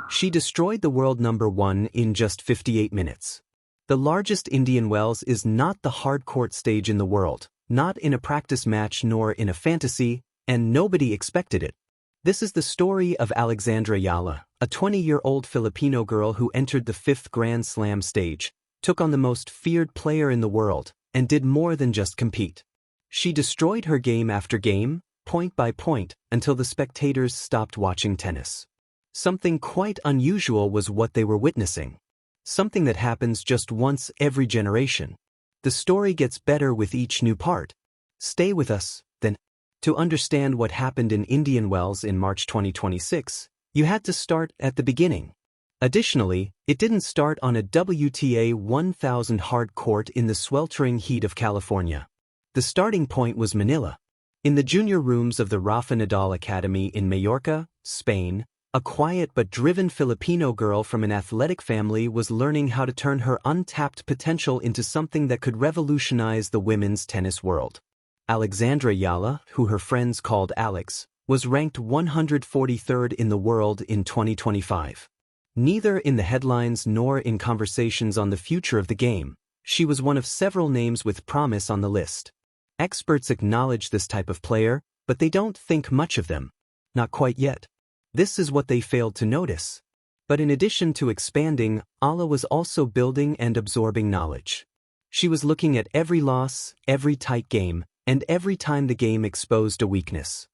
She destroyed the world #1 in just 58 minutes. The largest Indian Wells is not the hard court stage in the world, not in a practice match nor in a fantasy, and nobody expected it. This is the story of Alexandra Eala, a 20-year-old Filipino girl who entered the 5th Grand Slam stage, took on the most feared player in the world, and did more than just compete. She destroyed her game after game, point by point, until the spectators stopped watching tennis. Something quite unusual was what they were witnessing. Something that happens just once every generation. The story gets better with each new part. Stay with us, then. To understand what happened in Indian Wells in March 2026, you had to start at the beginning. Additionally, it didn't start on a WTA 1000 hard court in the sweltering heat of California. The starting point was Manila. In the junior rooms of the Rafa Nadal Academy in Mallorca, Spain, a quiet but driven Filipino girl from an athletic family was learning how to turn her untapped potential into something that could revolutionize the women's tennis world. Alexandra Eala, who her friends called Alex, was ranked 143rd in the world in 2025. Neither in the headlines nor in conversations on the future of the game, she was one of several names with promise on the list. Experts acknowledge this type of player, but they don't think much of them. Not quite yet. This is what they failed to notice. But in addition to expanding, Eala was also building and absorbing knowledge. She was looking at every loss, every tight game, and every time the game exposed a weakness.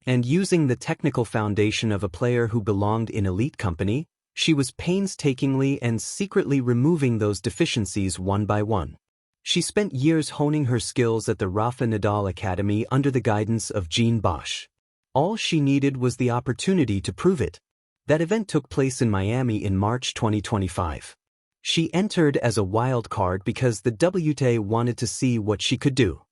And using the technical foundation of a player who belonged in elite company, she was painstakingly and secretly removing those deficiencies one by one. She spent years honing her skills at the Rafa Nadal Academy under the guidance of Jean Bosch. All she needed was the opportunity to prove it. That event took place in Miami in March 2025. She entered as a wild card because the WTA wanted to see what she could do.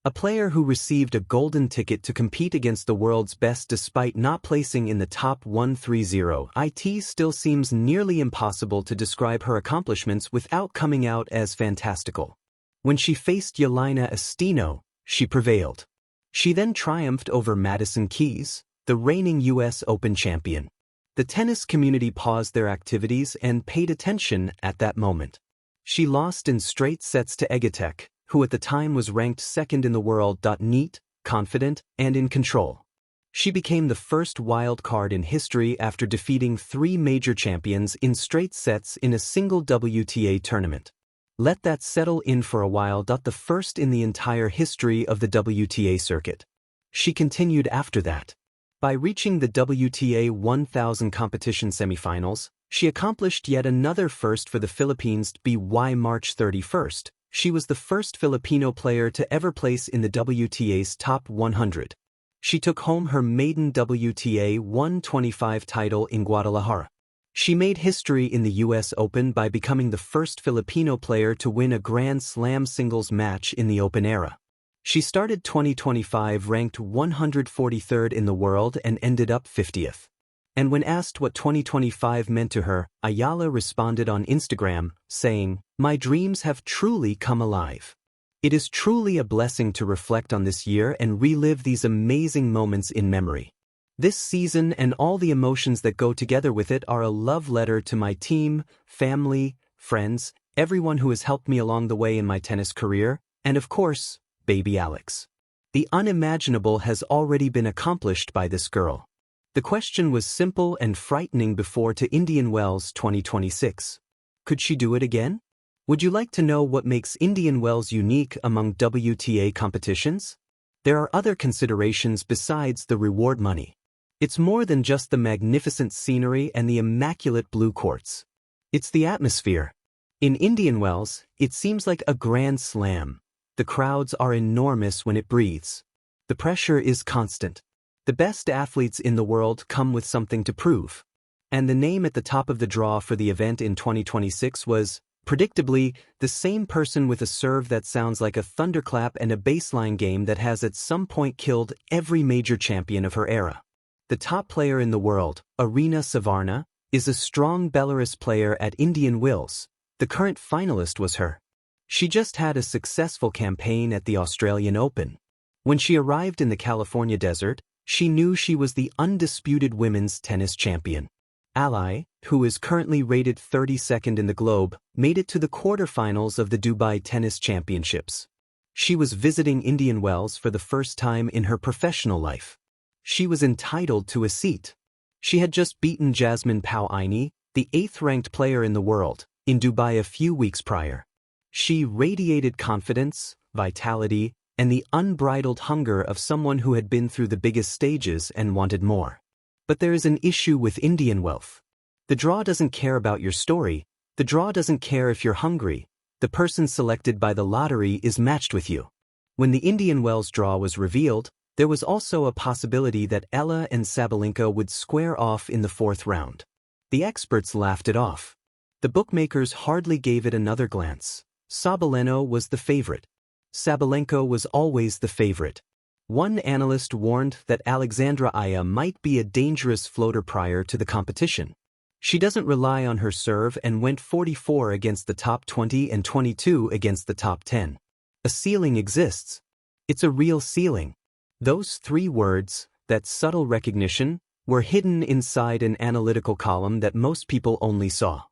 A player who received a golden ticket to compete against the world's best despite not placing in the top 130, it still seems nearly impossible to describe her accomplishments without coming out as fantastical. When she faced Yelena Estino, she prevailed. She then triumphed over Madison Keys, the reigning U.S. Open champion. The tennis community paused their activities and paid attention at that moment. She lost in straight sets to Egatek, who at the time was ranked 2nd in the world. Neat, confident, and in control. She became the first wild card in history after defeating 3 major champions in straight sets in a single WTA tournament. Let that settle in for a while. The first in the entire history of the WTA circuit. She continued after that. By reaching the WTA 1000 competition semifinals, she accomplished yet another first for the Philippines. By March 31st, she was the first Filipino player to ever place in the WTA's top 100. She took home her maiden WTA 125 title in Guadalajara. She made history in the U.S. Open by becoming the first Filipino player to win a Grand Slam singles match in the Open era. She started 2025 ranked 143rd in the world and ended up 50th. And when asked what 2025 meant to her, Eala responded on Instagram, saying, "My dreams have truly come alive. It is truly a blessing to reflect on this year and relive these amazing moments in memory. This season and all the emotions that go together with it are a love letter to my team, family, friends, everyone who has helped me along the way in my tennis career, and of course, baby Alex. The unimaginable has already been accomplished by this girl." The question was simple and frightening before to Indian Wells 2026. Could she do it again? Would you like to know what makes Indian Wells unique among WTA competitions? There are other considerations besides the reward money. It's more than just the magnificent scenery and the immaculate blue courts. It's the atmosphere. In Indian Wells, it seems like a grand slam. The crowds are enormous when it breathes. The pressure is constant. The best athletes in the world come with something to prove. And the name at the top of the draw for the event in 2026 was, predictably, the same person with a serve that sounds like a thunderclap and a baseline game that has at some point killed every major champion of her era. The top player in the world, Aryna Savarna, is a strong Belarus player at Indian Wells. The current finalist was her. She just had a successful campaign at the Australian Open. When she arrived in the California desert, she knew she was the undisputed women's tennis champion. Eala, who is currently rated 32nd in the globe, made it to the quarterfinals of the Dubai Tennis Championships. She was visiting Indian Wells for the first time in her professional life. She was entitled to a seat. She had just beaten Jasmine Pauini, the 8th-ranked player in the world, in Dubai a few weeks prior. She radiated confidence, vitality, and the unbridled hunger of someone who had been through the biggest stages and wanted more. But there is an issue with Indian Wells. The draw doesn't care about your story, the draw doesn't care if you're hungry, the person selected by the lottery is matched with you. When the Indian Wells draw was revealed, there was also a possibility that Eala and Sabalenka would square off in the 4th round. The experts laughed it off. The bookmakers hardly gave it another glance. Sabalenka was the favorite. Sabalenka was always the favorite. One analyst warned that Alexandra Aya might be a dangerous floater prior to the competition. She doesn't rely on her serve and went 44 against the top 20 and 22 against the top 10. A ceiling exists. It's a real ceiling. Those 3 words, that subtle recognition, were hidden inside an analytical column that most people only saw.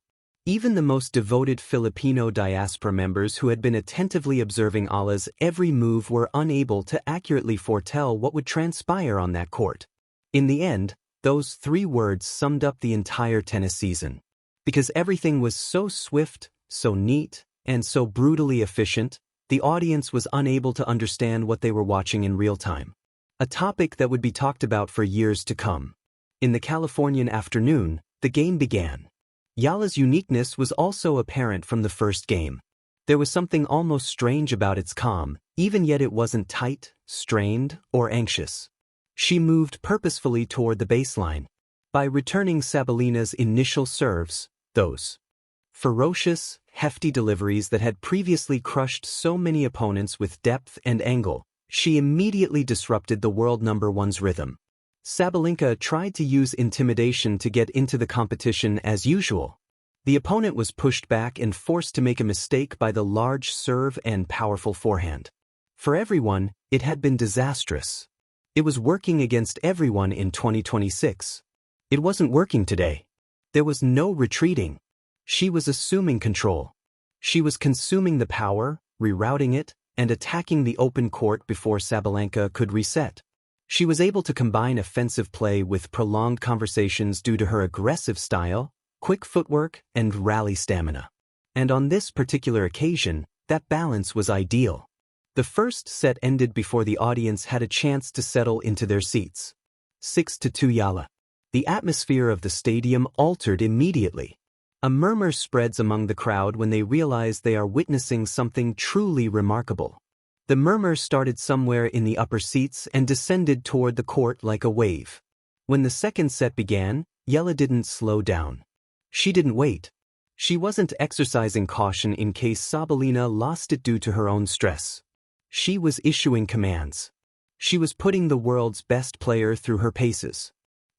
Even the most devoted Filipino diaspora members who had been attentively observing Eala's every move were unable to accurately foretell what would transpire on that court. In the end, those 3 words summed up the entire tennis season. Because everything was so swift, so neat, and so brutally efficient, the audience was unable to understand what they were watching in real time. A topic that would be talked about for years to come. In the Californian afternoon, the game began. Eala's uniqueness was also apparent from the first game. There was something almost strange about its calm, even yet it wasn't tight, strained, or anxious. She moved purposefully toward the baseline. By returning Sabalenka's initial serves, those ferocious, hefty deliveries that had previously crushed so many opponents with depth and angle, she immediately disrupted the world number one's rhythm. Sabalenka tried to use intimidation to get into the competition as usual. The opponent was pushed back and forced to make a mistake by the large serve and powerful forehand. For everyone, it had been disastrous. It was working against everyone in 2026. It wasn't working today. There was no retreating. She was assuming control. She was consuming the power, rerouting it, and attacking the open court before Sabalenka could reset. She was able to combine offensive play with prolonged conversations due to her aggressive style, quick footwork, and rally stamina. And on this particular occasion, that balance was ideal. The first set ended before the audience had a chance to settle into their seats. 6-2 Eala. The atmosphere of the stadium altered immediately. A murmur spreads among the crowd when they realize they are witnessing something truly remarkable. The murmur started somewhere in the upper seats and descended toward the court like a wave. When the second set began, Eala didn't slow down. She didn't wait. She wasn't exercising caution in case Sabalenka lost it due to her own stress. She was issuing commands. She was putting the world's best player through her paces.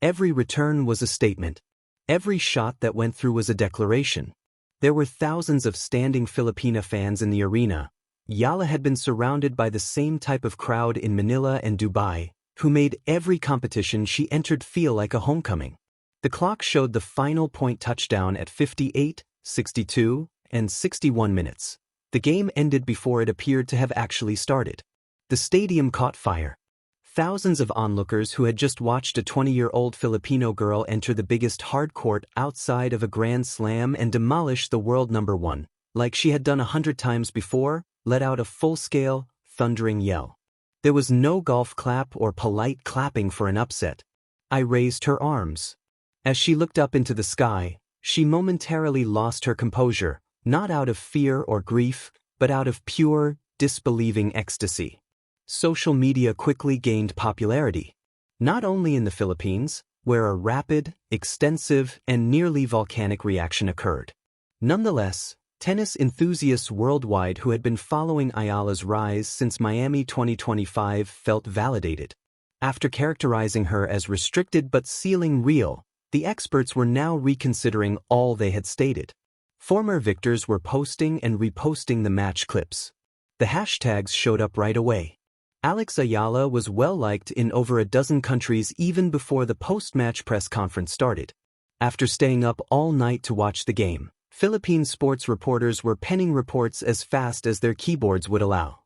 Every return was a statement. Every shot that went through was a declaration. There were thousands of standing Filipina fans in the arena. Eala had been surrounded by the same type of crowd in Manila and Dubai, who made every competition she entered feel like a homecoming. The clock showed the final point touchdown at 58, 62, and 61 minutes. The game ended before it appeared to have actually started. The stadium caught fire. Thousands of onlookers who had just watched a 20-year-old Filipino girl enter the biggest hard court outside of a Grand Slam and demolish the world number one, like she had done 100 times before, let out a full-scale, thundering yell. There was no golf clap or polite clapping for an upset. I raised her arms. As she looked up into the sky, she momentarily lost her composure, not out of fear or grief, but out of pure, disbelieving ecstasy. Social media quickly gained popularity, not only in the Philippines, where a rapid, extensive, and nearly volcanic reaction occurred. Nonetheless, tennis enthusiasts worldwide who had been following Eala's rise since Miami 2025 felt validated. After characterizing her as restricted but ceiling real, the experts were now reconsidering all they had stated. Former victors were posting and reposting the match clips. The hashtags showed up right away. Alex Eala was well-liked in over a dozen countries even before the post-match press conference started. After staying up all night to watch the game, Philippine sports reporters were penning reports as fast as their keyboards would allow.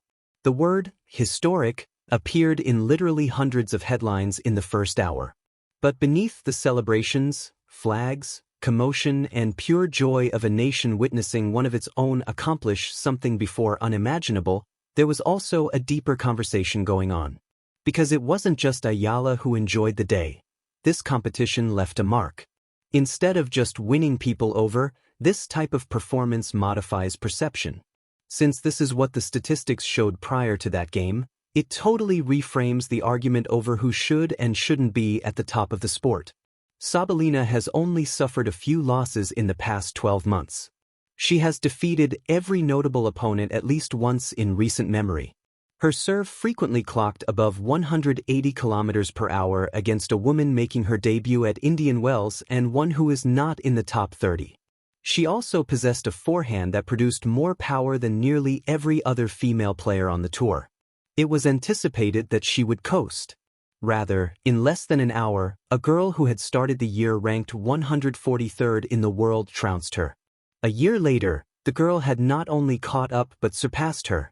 The word, historic, appeared in literally hundreds of headlines in the first hour. But beneath the celebrations, flags, commotion, and pure joy of a nation witnessing one of its own accomplish something before unimaginable, there was also a deeper conversation going on. Because it wasn't just Eala who enjoyed the day. This competition left a mark. Instead of just winning people over, this type of performance modifies perception. Since this is what the statistics showed prior to that game, it totally reframes the argument over who should and shouldn't be at the top of the sport. Sabalenka has only suffered a few losses in the past 12 months. She has defeated every notable opponent at least once in recent memory. Her serve frequently clocked above 180 km per hour against a woman making her debut at Indian Wells and one who is not in the top 30. She also possessed a forehand that produced more power than nearly every other female player on the tour. It was anticipated that she would coast. Rather, in less than an hour, a girl who had started the year ranked 143rd in the world trounced her. A year later, the girl had not only caught up but surpassed her.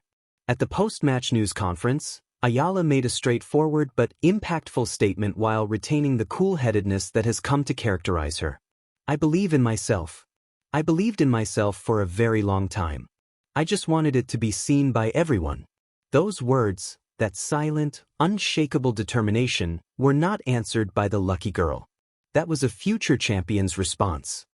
At the post-match news conference, Eala made a straightforward but impactful statement while retaining the cool-headedness that has come to characterize her. "I believe in myself. I believed in myself for a very long time. I just wanted it to be seen by everyone." Those words, that silent, unshakable determination, were not answered by the lucky girl. That was a future champion's response.